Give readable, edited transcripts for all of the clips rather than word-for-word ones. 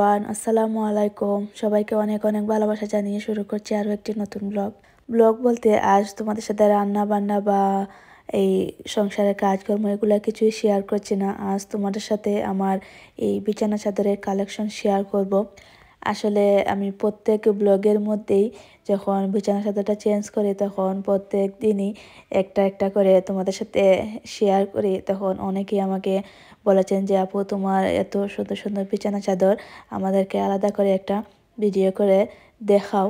Everyone, আসসালামু আলাইকুম। সবাইকে অনেক অনেক ভালোবাসা জানিয়ে শুরু করছি আরও একটি নতুন ব্লগ বলতে আজ তোমাদের সাথে রান্না বান্না বা এই সংসারের কাজকর্ম এগুলো কিছুই শেয়ার করছি না। আজ তোমাদের সাথে আমার এই বিছানা চাদরের কালেকশন শেয়ার করব। আসলে আমি প্রত্যেক ব্লগের মধ্যেই যখন বিছানা চাদরটা চেঞ্জ করি তখন প্রত্যেক দিনই একটা একটা করে তোমাদের সাথে শেয়ার করি। তখন অনেকেই আমাকে বলেছেন যে আপু, তোমার এত সুন্দর সুন্দর বিছানা চাদর, আমাদেরকে আলাদা করে একটা ভিডিও করে দেখাও।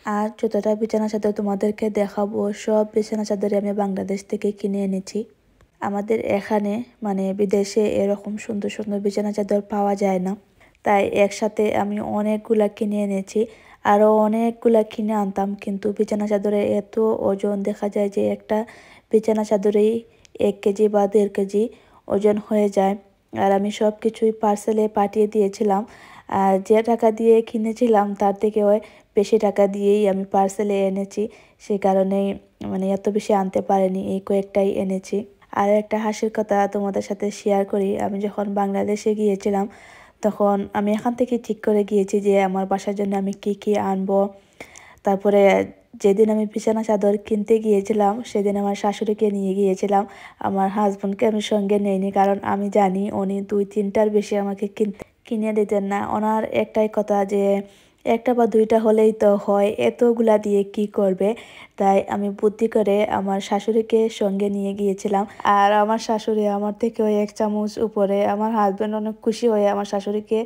আর যতটা বিছানা চাদর তোমাদেরকে দেখাবো সব বিছানা চাদরই আমি বাংলাদেশ থেকে কিনে এনেছি। আমাদের এখানে মানে বিদেশে এরকম সুন্দর সুন্দর বিছানা চাদর পাওয়া যায় না, তাই একসাথে আমি অনেকগুলা কিনে এনেছি। আরও অনেকগুলা কিনে আনতাম, কিন্তু বিছানা চাদরে এত ওজন, দেখা যায় যে একটা বিছানা চাদরেই 1 কেজি বা 1.5 কেজি ওজন হয়ে যায়। আর আমি সব কিছুই পার্সেলে পাঠিয়ে দিয়েছিলাম, আর যে টাকা দিয়ে কিনেছিলাম তার থেকে বেশি টাকা দিয়েই আমি পার্সেলে এনেছি। সে কারণেই মানে এত বেশি আনতে পারিনি, এই কয়েকটাই এনেছি। আর একটা হাসির কথা তোমাদের সাথে শেয়ার করি। আমি যখন বাংলাদেশে গিয়েছিলাম তখন আমি এখান থেকে ঠিক করে গিয়েছি যে আমার বাসার জন্য আমি কি কি আনবো। তারপরে যেদিন আমি বিছানা চাদর কিনতে গিয়েছিলাম সেদিন আমার শাশুড়িকে নিয়ে গিয়েছিলাম, আমার হাজব্যান্ডকে আমি সঙ্গে নেইনি, কারণ আমি জানি উনি 2-3টার বেশি আমাকে কিনে দিতেন না। ওনার একটাই কথা যে একটা বা দুইটা হলেই তো হয়, এতগুলা দিয়ে কি করবে। তাই আমি বুদ্ধি করে আমার শাশুড়িকে সঙ্গে নিয়ে গিয়েছিলাম। আর আমার শাশুড়ি আমার থেকে 1 চামচ উপরে, আমার হাজব্যান্ড অনেক খুশি হয়ে আমার শাশুড়িকে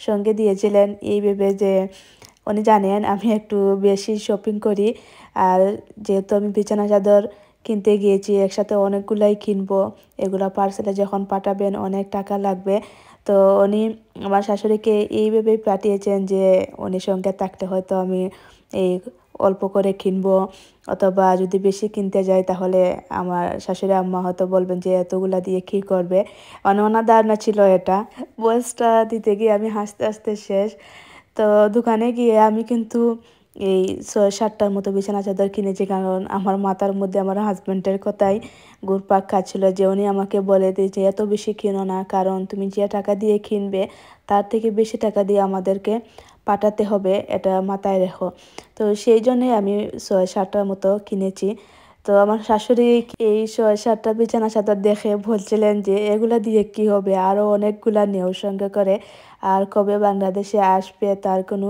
সঙ্গে দিয়েছিলেন, এই ভেবে যে উনি জানেন আমি একটু বেশি শপিং করি। আর যেহেতু আমি বিছানা চাদর কিনতে গিয়েছি একসাথে অনেকগুলাই কিনবো, এগুলা পার্সেলে যখন পাঠাবেন অনেক টাকা লাগবে। তো উনি আমার শাশুড়িকে এইভাবেই পাঠিয়েছেন যে উনি সঙ্গে থাকতে হয়তো আমি এই অল্প করে কিনবো, অথবা যদি বেশি কিনতে যাই তাহলে আমার শাশুড়ি আম্মা হয়তো বলবেন যে এতগুলা দিয়ে কি করবে। মানে ওনার ধারণা ছিল এটা। বয়সটা দিতে গিয়ে আমি হাসতে হাসতে শেষ। তো দোকানে গিয়ে আমি কিন্তু এই 6-7টার মতো বিছানা চাদর কিনেছি, কারণ আমার মাথার মধ্যে আমার হাজব্যান্ডের কথাই ঘুরপাক খাচ্ছিল যে উনি আমাকে বলে দিয়েছে এত বেশি কিনো না, কারণ তুমি যে টাকা দিয়ে কিনবে তার থেকে বেশি টাকা দিয়ে আমাদেরকে পাঠাতে হবে, এটা মাথায় রেখো। তো সেই জন্যই আমি 6-7টার মতো কিনেছি। তো আমার শাশুড়ি এই 6-7টা বিছানা চাদর দেখে বলছিলেন যে এগুলা দিয়ে কি হবে, আরও অনেকগুলা নেও সঙ্গে করে, আর কবে বাংলাদেশে আসবে তার কোনো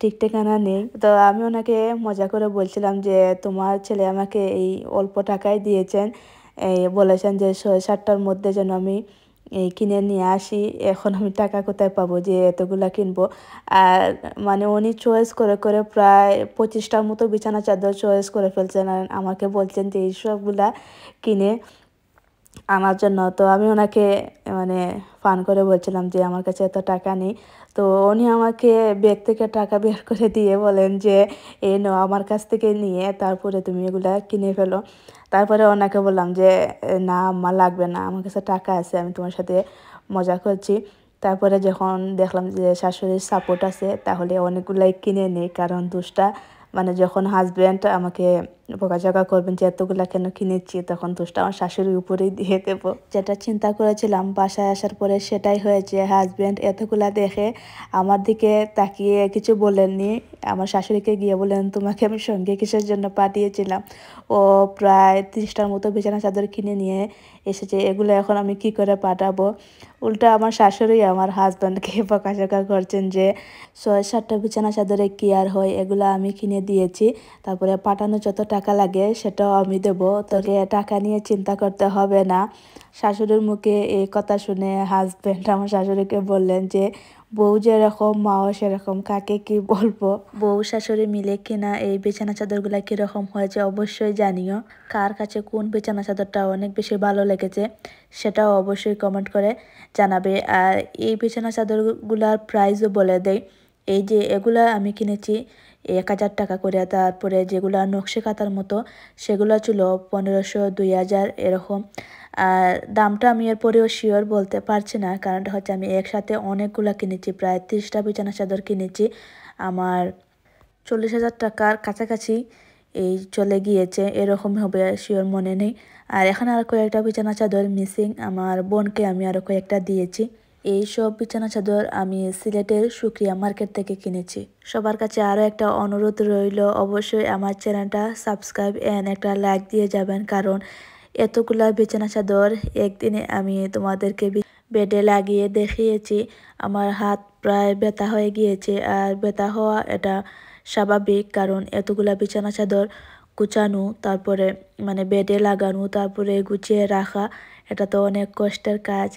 ঠিক ঠিকানা নেই। তো আমি ওনাকে মজা করে বলছিলাম যে তোমার ছেলে আমাকে এই অল্প টাকায় দিয়েছেন, এই বলেছেন যে 6-7টার মধ্যে যেন আমি এই কিনে নিয়ে আসি। এখন আমি টাকা কোথায় পাবো যে এতগুলা কিনবো। আর মানে উনি চয়েস করে করে প্রায় 25টার মতো বিছানা চাদর চয়েস করে ফেলছেন, আর আমাকে বলছেন যে এই সবগুলা কিনে আনার জন্য। তো আমি ওনাকে মানে ফান করে বলছিলাম যে আমার কাছে এত টাকা নেই। তো উনি আমাকে ব্যাগ থেকে টাকা বের করে দিয়ে বলেন যে এই নাও, আমার কাছ থেকে নিয়ে তারপরে তুমি এগুলা কিনে ফেলো। তারপরে ওনাকে বললাম যে না আম্মা, লাগবে না, আমার কাছে টাকা আছে, আমি তোমার সাথে মজা করছি। তারপরে যখন দেখলাম যে শাশুড়ির সাপোর্ট আছে তাহলে অনেকগুলাই কিনে নিই, কারণ দোষটা মানে যখন হাজব্যান্ড আমাকে বকাঝকা করবেন যে এতগুলা কেন কিনেছি, তখন দোষটা আমার শাশুড়ির উপরেই দিয়ে দেব। যেটা চিন্তা করেছিলাম বাসায় আসার পরে সেটাই হয়েছে। হাজব্যান্ড এতগুলা দেখে আমার দিকে তাকিয়ে কিছু বলেননি, আমার শাশুড়িকে গিয়ে বলেন তোমাকে আমি সঙ্গে কিসের জন্য পাঠিয়েছিলাম। ও প্রায় 30টার মতো বিছানা চাদর কিনে নিয়ে এসেছে, এগুলো এখন আমি কি করে পাঠাবো। উল্টা আমার শাশুড়ি আমার হাজব্যান্ডকে বকাঝকা করছেন যে 6-7টা বিছানা চাদরে কি আর হয়, এগুলো আমি কিনে দিয়েছি, তারপরে পাঠানো যত টাকা লাগে সেটাও আমি দেবো, তোকে টাকা নিয়ে চিন্তা করতে হবে না। শাশুড়ির মুখে এই কথা শুনে হাজব্যান্ড আমার শাশুড়িকে বললেন যে বউ যেরকম মাও সেরকম, কাকে কি বলবো। বউ শাশুড়ি মিলে কিনা এই বিছানা চাদরগুলা কিরকম হয়েছে অবশ্যই জানিও। কার কাছে কোন বিছানা চাদরটা অনেক বেশি ভালো লেগেছে সেটাও অবশ্যই কমেন্ট করে জানাবে। আর এই বিছানা চাদরগুলার প্রাইসও বলে দেয়। এই যে এগুলা আমি কিনেছি 1000 টাকা করে, তারপরে যেগুলা নকশি কাঁথার মতো সেগুলো ছিল 1500-2000 এরকম। আর দামটা আমি এরপরেও শিওর বলতে পারছি না, কারণটা হচ্ছে আমি একসাথে অনেকগুলা কিনেছি, প্রায় 30টা বিছানা চাদর কিনেছি। আমার 40,000 টাকার কাছাকাছি এই চলে গিয়েছে, এরকম হবে শিওর মনে নেই। আর এখানে আরও কয়েকটা বিছানা চাদর মিসিং, আমার বোনকে আমি আরও কয়েকটা দিয়েছি। এই সব বিছানা চাদর আমি সিলেটের সুক্রিয়া মার্কেট থেকে কিনেছি। সবার কাছে আরও একটা অনুরোধ রইল, অবশ্যই আমার চ্যানেলটা সাবস্ক্রাইব এন্ড একটা লাইক দিয়ে যাবেন, কারণ এতগুলা বিছানা চাদর একদিনে আমি তোমাদেরকে বেডে লাগিয়ে দেখিয়েছি। আমার হাত প্রায় ব্যথা হয়ে গিয়েছে, আর ব্যথা হওয়া এটা স্বাভাবিক, কারণ এতগুলা বিছানা চাদর গুছানো, তারপরে বেডে লাগানো, তারপরে গুছিয়ে রাখা, এটা তো অনেক কষ্টের কাজ।